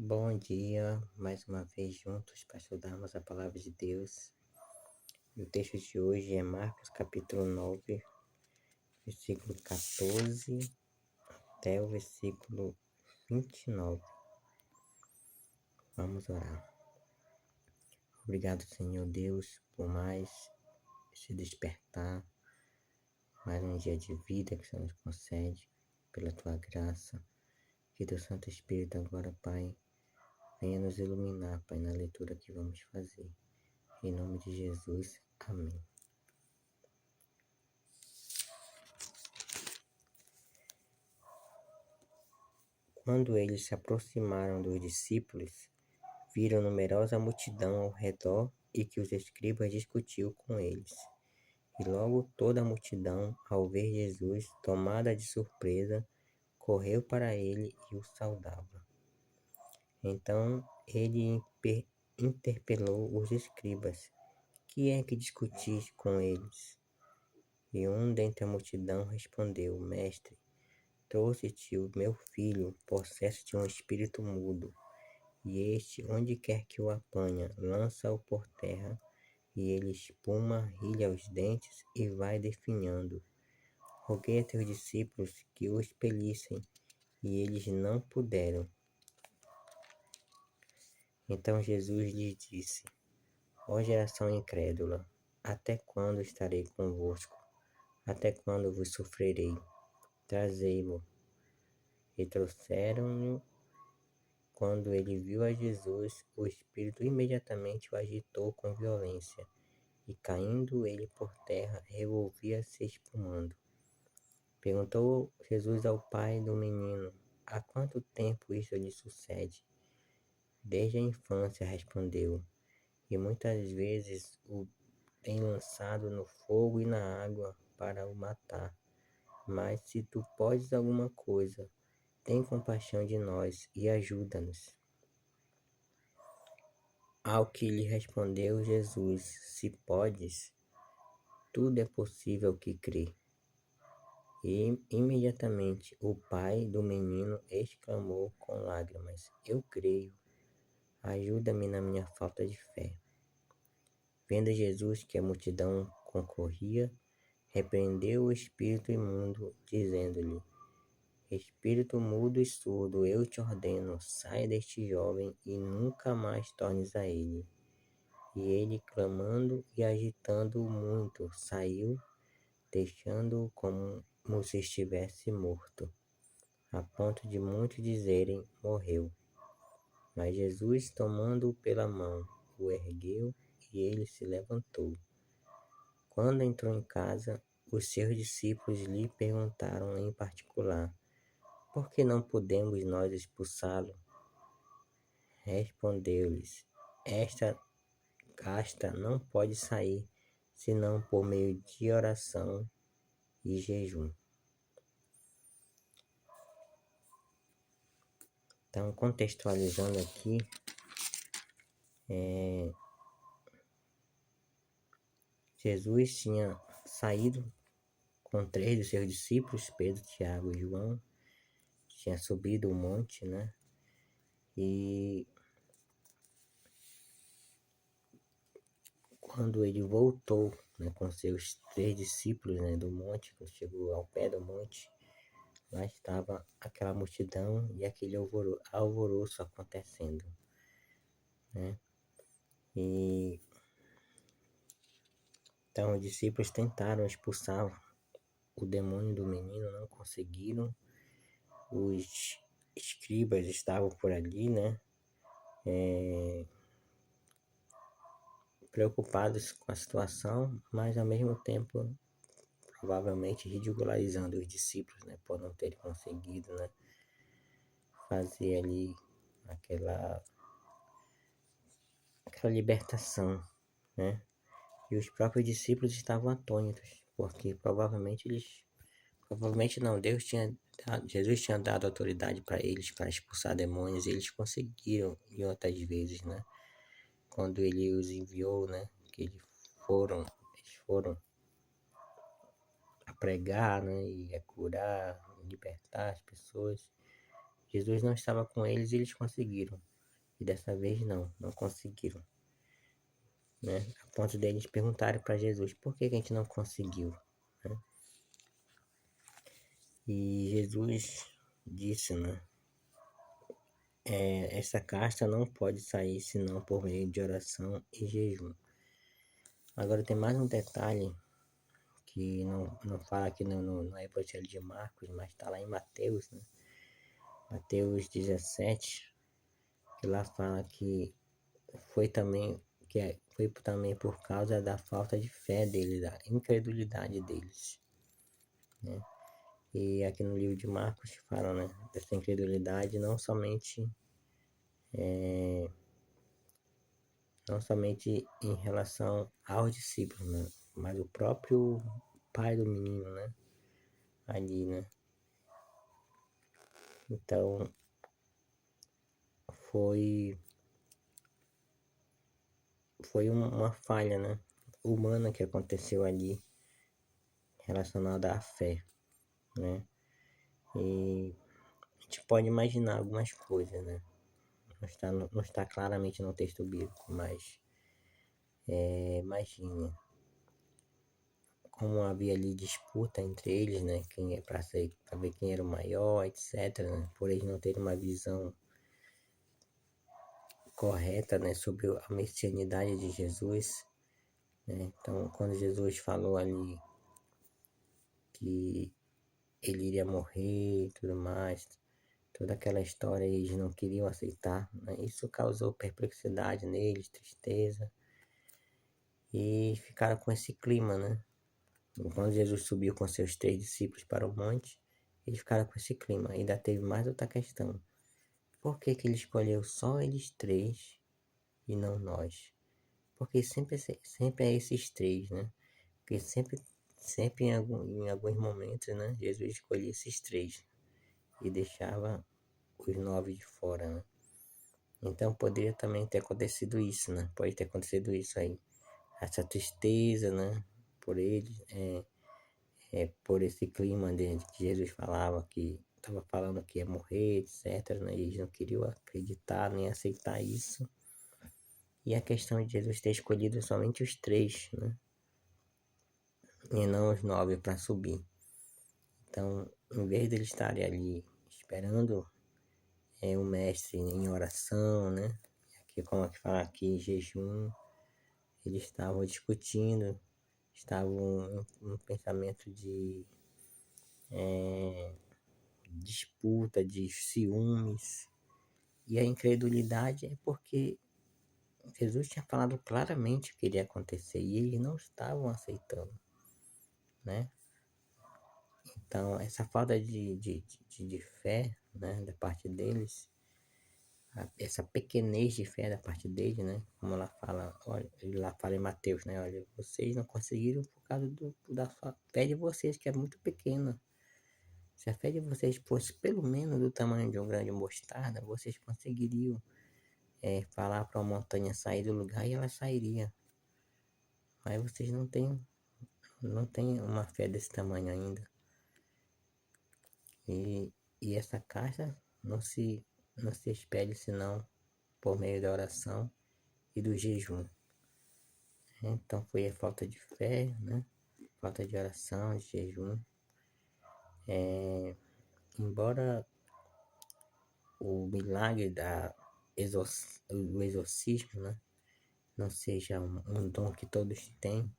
Bom dia, mais uma vez juntos para estudarmos a palavra de Deus. O texto de hoje é Marcos capítulo 9, versículo 14 até o versículo 29. Vamos orar. Obrigado, Senhor Deus, por mais esse despertar, mais um dia de vida que o Senhor nos concede, pela Tua graça. Que Teu Santo Espírito agora, Pai, venha nos iluminar, Pai, na leitura que vamos fazer. Em nome de Jesus, amém. Quando eles se aproximaram dos discípulos, viram numerosa multidão ao redor e que os escribas discutiam com eles. E logo toda a multidão, ao ver Jesus, tomada de surpresa, correu para ele e o saudava. Então ele interpelou os escribas: Que é que discutis com eles? E um dentre a multidão respondeu: Mestre, trouxe-te o meu filho, possesso de um espírito mudo, e este, onde quer que o apanha, lança-o por terra, e ele espuma, rilha os dentes e vai definhando. Roguei a teus discípulos que o expelissem, e eles não puderam. Então Jesus lhes disse: Ó geração incrédula, até quando estarei convosco? Até quando vos sofrerei? Trazei-lo. E trouxeram-no. Quando ele viu a Jesus, o espírito imediatamente o agitou com violência, e caindo ele por terra, revolvia-se espumando. Perguntou Jesus ao pai do menino: Há quanto tempo isso lhe sucede? Desde a infância, respondeu, e muitas vezes o tem lançado no fogo e na água para o matar. Mas se tu podes alguma coisa, tem compaixão de nós e ajuda-nos. Ao que lhe respondeu Jesus: Se podes, tudo é possível que crê. E imediatamente o pai do menino exclamou com lágrimas: Eu creio, ajuda-me na minha falta de fé. Vendo Jesus que a multidão concorria, repreendeu o espírito imundo, dizendo-lhe: Espírito mudo e surdo, eu te ordeno, sai deste jovem e nunca mais tornes a ele. E ele, clamando e agitando-o muito, saiu, deixando-o como se estivesse morto, a ponto de muitos dizerem: morreu. Mas Jesus, tomando-o pela mão, o ergueu e ele se levantou. Quando entrou em casa, os seus discípulos lhe perguntaram em particular: Por que não podemos nós expulsá-lo? Respondeu-lhes: Esta casta não pode sair, senão por meio de oração e jejum. Então, contextualizando aqui, Jesus tinha saído com 3 dos seus discípulos, Pedro, Tiago e João, tinha subido o monte, né? E quando ele voltou, né, com seus 3 discípulos, né, do monte, quando chegou ao pé do monte, lá estava aquela multidão e aquele alvoroço acontecendo, né? E então os discípulos tentaram expulsar o demônio do menino, não conseguiram. Os escribas estavam por ali, né? Preocupados com a situação, mas ao mesmo tempo provavelmente ridicularizando os discípulos, né? Por não terem conseguido, né? Fazer ali aquela libertação, né? E os próprios discípulos estavam atônitos, porque provavelmente não, Jesus tinha dado autoridade para eles para expulsar demônios, e eles conseguiram em outras vezes, né? Quando ele os enviou, né? Que eles foram a pregar, né? E a curar, libertar as pessoas. Jesus não estava com eles e eles conseguiram. E dessa vez não conseguiram, né? A ponto deles perguntarem para Jesus, por que a gente não conseguiu, né? E Jesus disse, né? Essa casta não pode sair senão por meio de oração e jejum. Agora tem mais um detalhe que não fala aqui no Evangelho de Marcos, mas está lá em Mateus, né? Mateus 17, que lá fala que foi também, foi também por causa da falta de fé deles, da incredulidade deles, né? E aqui no livro de Marcos fala, né, dessa incredulidade não somente em relação aos discípulos, né, mas o próprio pai do menino, né, ali, né. Então foi uma falha, né, humana que aconteceu ali relacionada à fé, né. E a gente pode imaginar algumas coisas, né. Não está claramente no texto bíblico, mas imagine como havia ali disputa entre eles, né? Quem é para ver quem era o maior, etc. Né? Por eles não terem uma visão correta, né, sobre a messianidade de Jesus, né? Então, quando Jesus falou ali que ele iria morrer e tudo mais, toda aquela história eles não queriam aceitar, né? Isso causou perplexidade neles, tristeza, e ficaram com esse clima, né? Quando Jesus subiu com seus 3 discípulos para o monte, eles ficaram com esse clima. Ainda teve mais outra questão. Por que que ele escolheu só eles 3 e não nós? Porque sempre é esses 3, né? Porque sempre em alguns momentos, né? Jesus escolhia esses 3 e deixava os 9 de fora, né? Então poderia também ter acontecido isso, né? Pode ter acontecido isso aí. Essa tristeza, né? Por eles, por esse clima de que Jesus falava que estava falando que ia morrer, etc. Né? Eles não queriam acreditar nem aceitar isso. E a questão de Jesus ter escolhido somente os 3, né? E não os 9 para subir. Então, em vez de eles estarem ali esperando o mestre em oração, né? Aqui, como que fala aqui, jejum, eles estavam discutindo, estavam em um pensamento de disputa, de ciúmes. E a incredulidade é porque Jesus tinha falado claramente o que iria acontecer e eles não estavam aceitando, né? Então, essa falta de fé, né, da parte deles, essa pequenez de fé da parte deles, né? Como ela fala, olha, ele lá fala em Mateus, né? Olha, vocês não conseguiram por causa da fé de vocês, que é muito pequena. Se a fé de vocês fosse pelo menos do tamanho de um grão de mostarda, vocês conseguiriam falar para uma montanha sair do lugar e ela sairia. Mas vocês não têm uma fé desse tamanho ainda. E essa caixa não se expede senão por meio da oração e do jejum. Então foi a falta de fé, né? Falta de oração, de jejum. Embora o milagre do exorcismo, né, não seja um dom que todos têm,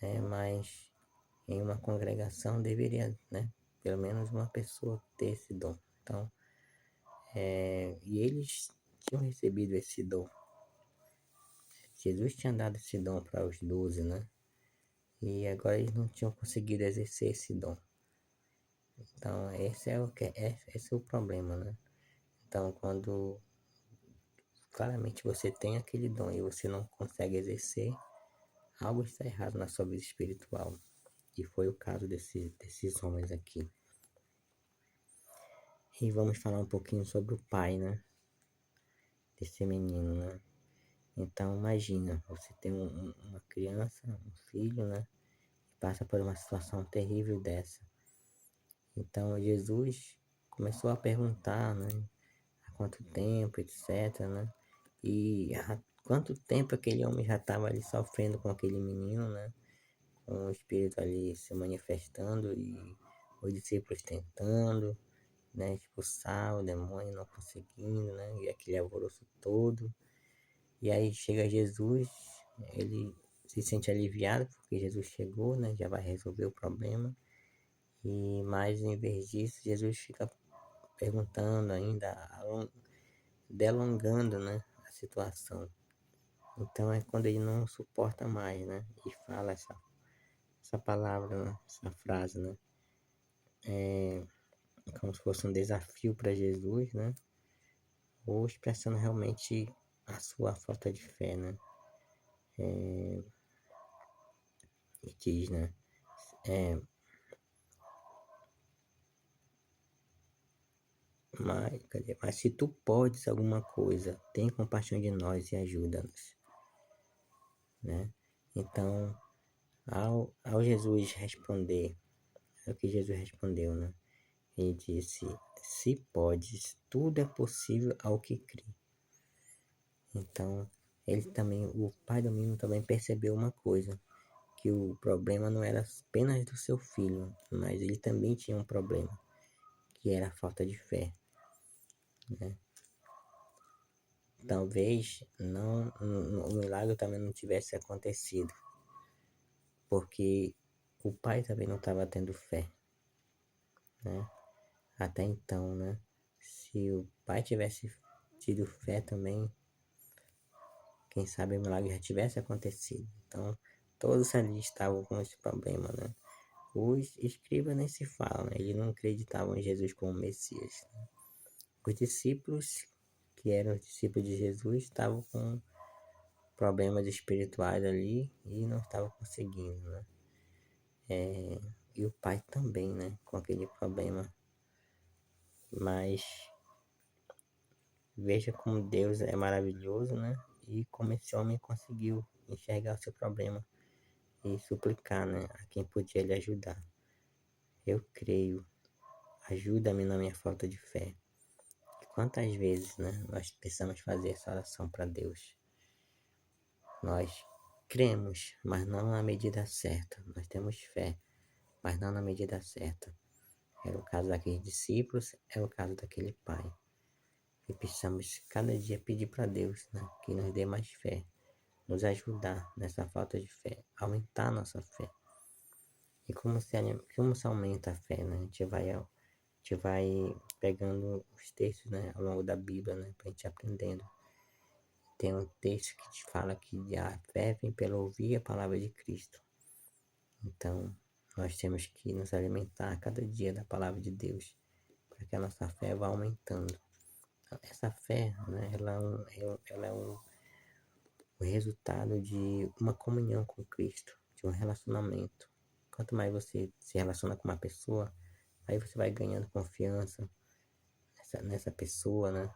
né? Mas em uma congregação deveria, né? Pelo menos uma pessoa ter esse dom. Então, e eles tinham recebido esse dom. Jesus tinha dado esse dom para os 12, né? E agora eles não tinham conseguido exercer esse dom. Então, esse é o problema, né? Então, quando claramente você tem aquele dom e você não consegue exercer, algo está errado na sua vida espiritual. E foi o caso desses homens aqui. E vamos falar um pouquinho sobre o pai, né? Desse menino, né? Então imagina, você tem uma criança, um filho, né? Que passa por uma situação terrível dessa. Então Jesus começou a perguntar, né? Há quanto tempo, etc, né? E há quanto tempo aquele homem já estava ali sofrendo com aquele menino, né? Com o espírito ali se manifestando e os discípulos tentando, né? Expulsar o demônio, não conseguindo, né? E aquele alvoroço todo. E aí chega Jesus, ele se sente aliviado porque Jesus chegou, né? Já vai resolver o problema. E mais em vez disso, Jesus fica perguntando ainda, delongando, né, a situação. Então é quando ele não suporta mais, né, e fala essa palavra, né, essa frase, né, é como se fosse um desafio para Jesus, né, ou expressando realmente a sua falta de fé, né, e diz, né, é, mas se tu podes alguma coisa, tem compaixão de nós e ajuda-nos, né, então ao Jesus responder, é o que Jesus respondeu, né? Ele disse: se podes, tudo é possível ao que crê. Então, ele também, o pai do menino também percebeu uma coisa, que o problema não era apenas do seu filho, mas ele também tinha um problema, que era a falta de fé, né? Talvez não, o milagre também não tivesse acontecido, porque o pai também não estava tendo fé, né? Até então, né? Se o pai tivesse tido fé também, quem sabe o milagre já tivesse acontecido. Então, todos ali estavam com esse problema, né? Os escribas nem se falam, né? Eles não acreditavam em Jesus como Messias, né? Os discípulos, que eram os discípulos de Jesus, estavam com problemas espirituais ali e não estavam conseguindo, né? E o pai também, né? Com aquele problema. Mas veja como Deus é maravilhoso, né? E como esse homem conseguiu enxergar o seu problema e suplicar, né, a quem podia lhe ajudar. Eu creio, ajuda-me na minha falta de fé. E quantas vezes, né, nós precisamos fazer essa oração para Deus? Nós cremos, mas não na medida certa. Nós temos fé, mas não na medida certa. Era o caso daqueles discípulos, é o caso daquele pai. E precisamos cada dia pedir para Deus, né, que nos dê mais fé, nos ajudar nessa falta de fé, aumentar nossa fé. E como se aumenta a fé, né? A gente vai pegando os textos, né, ao longo da Bíblia, né, pra gente aprendendo. Tem um texto que te fala que a fé vem pelo ouvir a palavra de Cristo. Então, nós temos que nos alimentar cada dia da palavra de Deus, para que a nossa fé vá aumentando. Essa fé, né, ela é o resultado de uma comunhão com Cristo, de um relacionamento. Quanto mais você se relaciona com uma pessoa, aí você vai ganhando confiança nessa pessoa, né?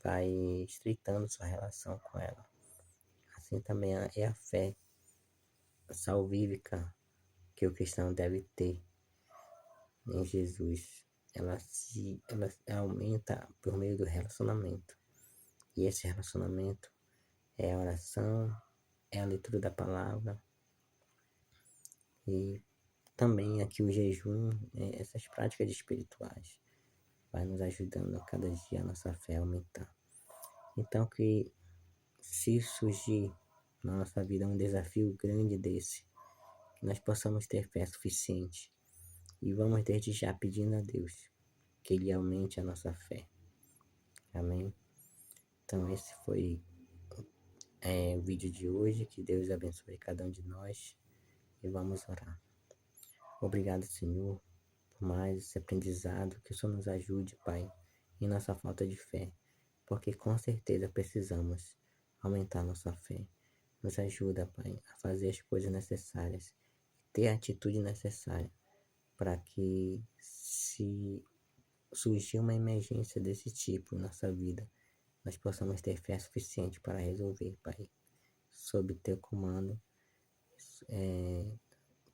Vai estreitando sua relação com ela. Assim também é a fé salvífica que o cristão deve ter em Jesus. Ela aumenta por meio do relacionamento. E esse relacionamento é a oração, é a leitura da palavra e também aqui o jejum, essas práticas espirituais vai nos ajudando a cada dia a nossa fé a aumentar. Então que se surgir na nossa vida um desafio grande desse, que nós possamos ter fé suficiente e vamos desde já pedindo a Deus que Ele aumente a nossa fé. Amém? Então esse foi o vídeo de hoje. Que Deus abençoe cada um de nós e vamos orar. Obrigado, Senhor, por mais esse aprendizado. Que o Senhor nos ajude, Pai, em nossa falta de fé, porque com certeza precisamos aumentar nossa fé. Nos ajuda, Pai, a fazer as coisas necessárias, ter a atitude necessária para que, se surgir uma emergência desse tipo em nossa vida, nós possamos ter fé suficiente para resolver, Pai, sob teu comando,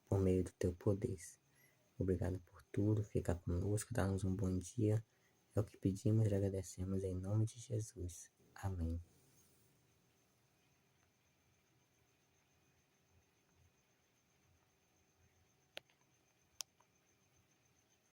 por meio do teu poder. Obrigado por tudo. tudo, fica conosco, dá-nos um bom dia. É o que pedimos e agradecemos em nome de Jesus. Amém.